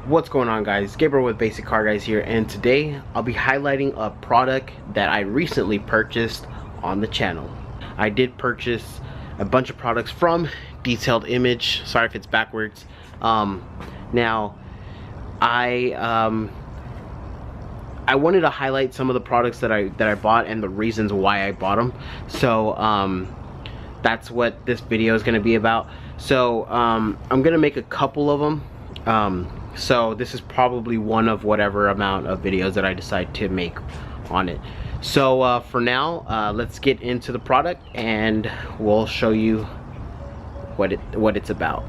What's going on, guys? Gabriel with Basic Car Guys here, and today I'll be highlighting a product that I recently purchased on the channel. I did purchase a bunch of products from Detailed Image. Sorry if it's backwards. Now I wanted to highlight some of the products that I bought and the reasons why I bought them. So that's what this video is going to be about. So I'm gonna make a couple of them. So this is probably one of whatever amount of videos that I decide to make on it. So for now, let's get into the product and we'll show you what it's about.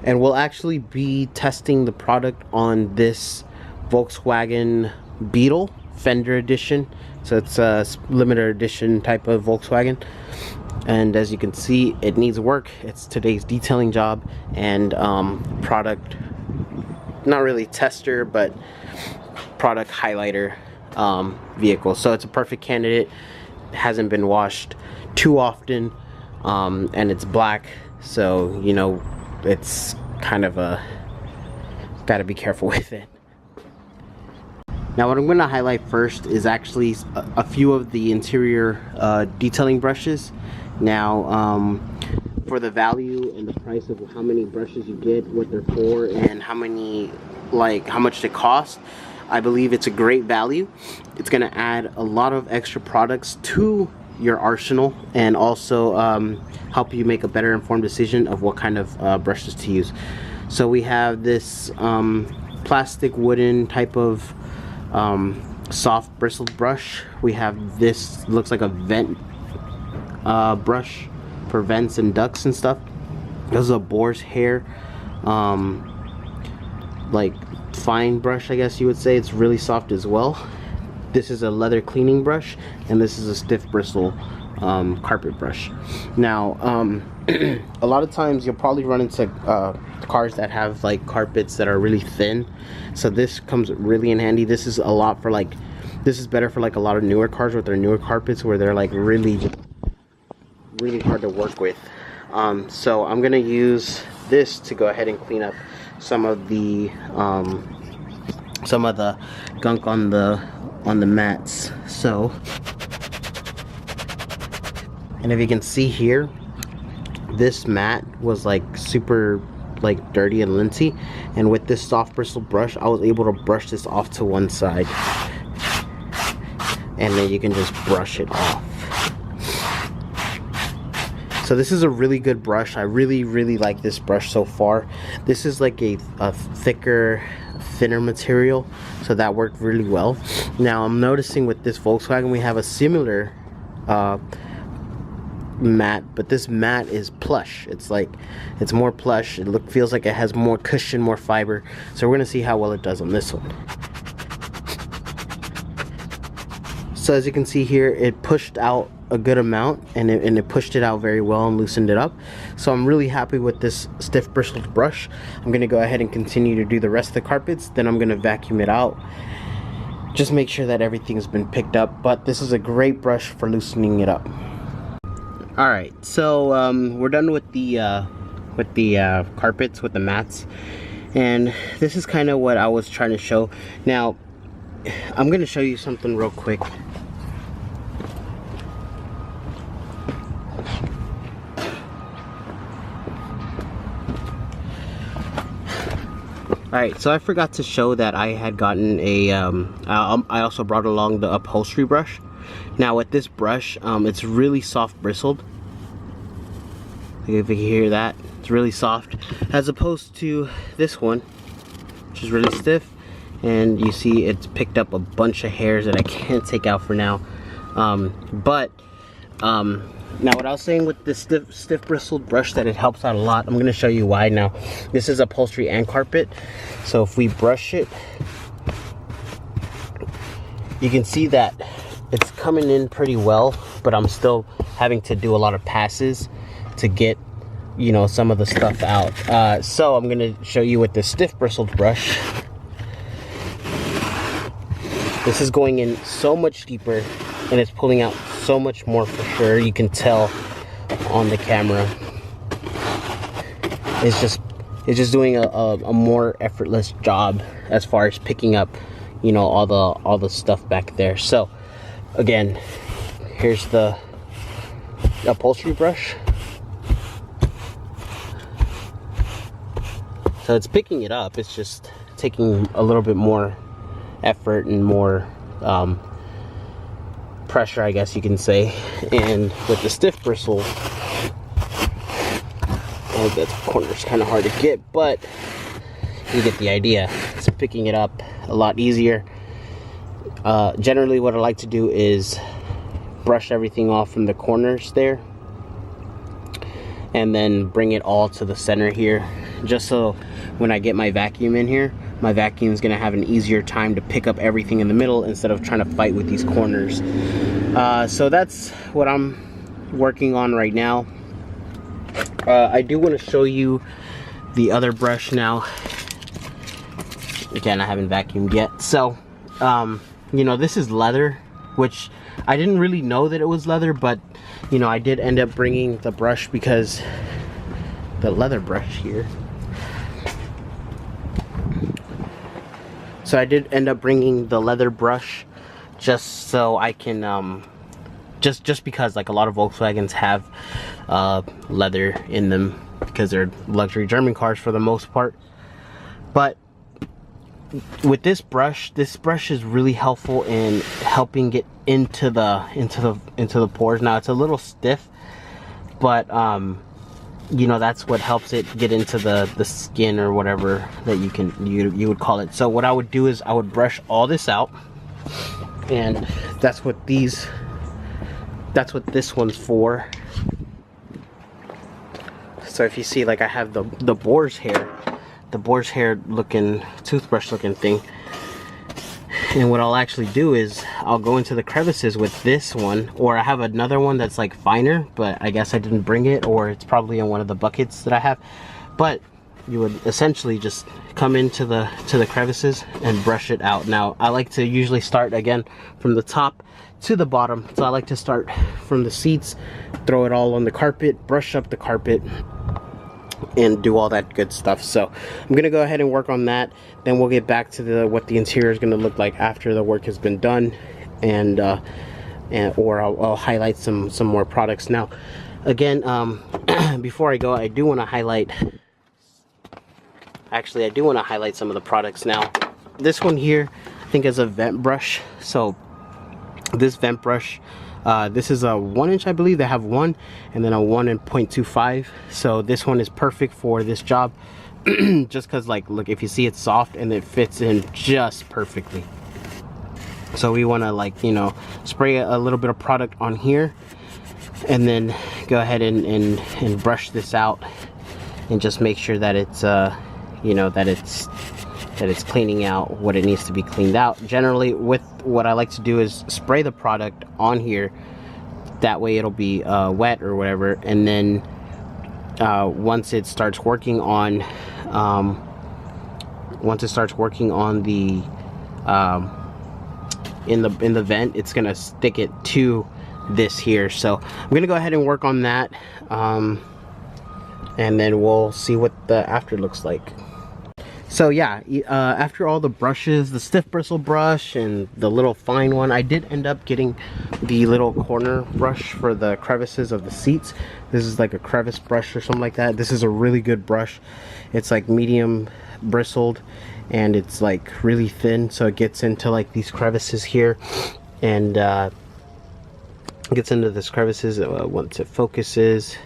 And we'll actually be testing the product on this Volkswagen Beetle Fender edition. So it's a limited edition type of Volkswagen. And as you can see, it needs work. It's today's detailing job and product, not really tester, but product highlighter vehicle. So it's a perfect candidate. It hasn't been washed too often, and it's black, so you know it's kind of gotta be careful with it. Now what I'm going to highlight first is actually a few of the interior detailing brushes. Now for the value and the price of how many brushes you get, what they're for, and how much they cost, I believe it's a great value. It's going to add a lot of extra products to your arsenal and also help you make a better informed decision of what kind of brushes to use. So we have this plastic wooden type of soft bristled brush. We have this, looks like a vent brush for vents and ducts and stuff. This is a boar's hair like fine brush, I guess you would say. It's really soft as well. This is a leather cleaning brush, and this is a stiff bristle carpet brush. Now a lot of times you'll probably run into cars that have like carpets that are really thin, so this comes really in handy. This is a lot for like, this is better for like a lot of newer cars with their newer carpets where they're like really hard to work with. So I'm gonna use this to go ahead and clean up some of the gunk on the mats. So, and if you can see here, this mat was like super like dirty and linty, and with this soft bristle brush I was able to brush this off to one side, and then you can just brush it off. So this is a really good brush. I really like this brush so far. This is like a thinner material, so that worked really well. Now I'm noticing with this Volkswagen we have a similar mat, but this mat is plush. It's more plush. It feels like it has more cushion, more fiber. So we're gonna see how well it does on this one. So as you can see here, it pushed out a good amount, and it pushed it out very well and loosened it up. So I'm really happy with this stiff bristled brush. I'm gonna go ahead and continue to do the rest of the carpets, then I'm gonna vacuum it out. Just make sure that everything's been picked up, but this is a great brush for loosening it up. Alright, so we're done with the carpets, with the mats, and this is kind of what I was trying to show. Now I'm gonna show you something real quick. Alright, so I forgot to show that I had gotten a, I also brought along the Upholstery Brush. Now with this brush, it's really soft bristled. If you can hear that, it's really soft. As opposed to this one, which is really stiff. And you see it's picked up a bunch of hairs that I can't take out for now. Now what I was saying with this stiff bristled brush, that it helps out a lot. I'm going to show you why now. This is upholstery and carpet, so if we brush it, you can see that it's coming in pretty well, but I'm still having to do a lot of passes to get, you know, some of the stuff out. So I'm going to show you with the stiff bristled brush. This is going in so much deeper, and it's pulling out so much more for sure. You can tell on the camera. It's just it's just doing a more effortless job as far as picking up, you know, all the stuff back there. So again, here's the upholstery brush. So it's picking it up, it's just taking a little bit more effort and more pressure, I guess you can say. And with the stiff bristle, oh, that corner's kind of hard to get, but you get the idea. It's picking it up a lot easier. Generally what I like to do is brush everything off from the corners there and then bring it all to the center here, just so when I get my vacuum in here, my vacuum is going to have an easier time to pick up everything in the middle instead of trying to fight with these corners. So that's what I'm working on right now. I do want to show you the other brush now. Again, I haven't vacuumed yet. So you know, this is leather, which I didn't really know that it was leather, but you know, I did end up bringing the brush because the leather brush here. So I did end up bringing the leather brush just so I can just because like a lot of Volkswagens have leather in them because they're luxury German cars for the most part. But with this brush is really helpful in helping get into the pores. Now it's a little stiff, but you know, that's what helps it get into the skin or whatever that you would call it. So what I would do is I would brush all this out, and that's what this one's for. So if you see, like, I have the boar's hair looking toothbrush looking thing, and what I'll actually do is I'll go into the crevices with this one, or I have another one that's like finer, but I guess I didn't bring it, or it's probably in one of the buckets that I have. But you would essentially just come into the crevices and brush it out. Now I like to usually start again from the top to the bottom, so I like to start from the seats, throw it all on the carpet, brush up the carpet, and do all that good stuff. So I'm gonna go ahead and work on that, then we'll get back to what the interior is gonna look like after the work has been done, and or I'll highlight some more products. Now again, before I go, I do want to highlight some of the products. Now this one here I think is a vent brush. So this vent brush, this is a 1-inch, I believe. They have one and then a 1.25. So this one is perfect for this job, just because, like, look, if you see, it's soft and it fits in just perfectly. So we want to, like, you know, spray a little bit of product on here and then go ahead and brush this out and just make sure that it's you know, that it's cleaning out what it needs to be cleaned out. Generally, with what I like to do is spray the product on here, that way it'll be wet or whatever, and then once it starts working on the in the vent, it's gonna stick it to this here. So I'm gonna go ahead and work on that, and then we'll see what the after looks like. So yeah, after all the brushes, the stiff bristle brush and the little fine one, I did end up getting the little corner brush for the crevices of the seats. This is like a crevice brush or something like that. This is a really good brush. It's like medium bristled and it's like really thin, so it gets into like these crevices here, and gets into this crevices once it focuses.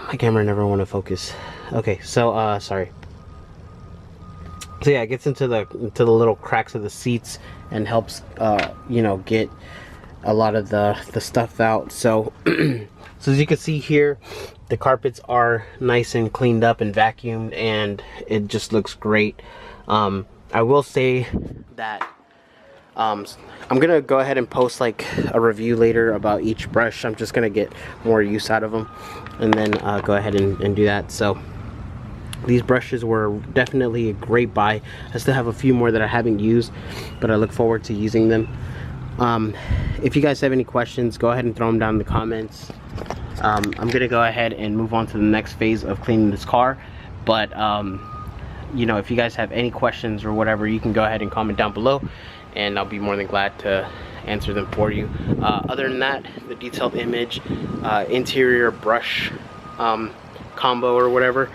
My camera never want to focus. Okay, so sorry. So yeah, it gets into the little cracks of the seats and helps you know, get a lot of the stuff out. So so as you can see here, the carpets are nice and cleaned up and vacuumed, and it just looks great. I will say that I'm gonna go ahead and post like a review later about each brush. I'm just gonna get more use out of them and then go ahead and do that. So these brushes were definitely a great buy. I still have a few more that I haven't used, but I look forward to using them. If you guys have any questions, go ahead and throw them down in the comments. I'm gonna go ahead and move on to the next phase of cleaning this car. But you know, if you guys have any questions or whatever, you can go ahead and comment down below, and I'll be more than glad to answer them for you. Other than that, the detailed image interior brush combo or whatever,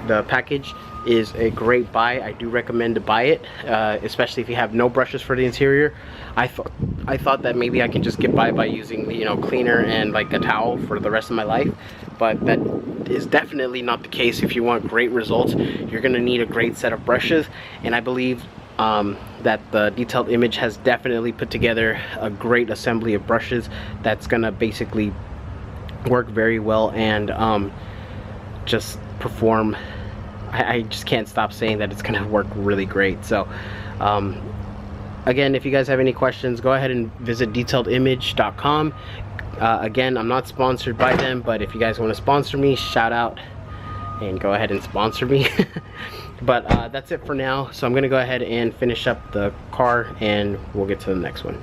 the package is a great buy. I do recommend to buy it, especially if you have no brushes for the interior. I thought that maybe I can just get by using, you know, cleaner and like a towel for the rest of my life, but that is definitely not the case. If you want great results, you're gonna need a great set of brushes, and I believe that the detailed image has definitely put together a great assembly of brushes that's gonna basically work very well and just perform. I just can't stop saying that it's gonna work really great. So again, if you guys have any questions, go ahead and visit detailedimage.com. Again, I'm not sponsored by them, but if you guys want to sponsor me, shout out and go ahead and sponsor me. But that's it for now. So I'm gonna go ahead and finish up the car and we'll get to the next one.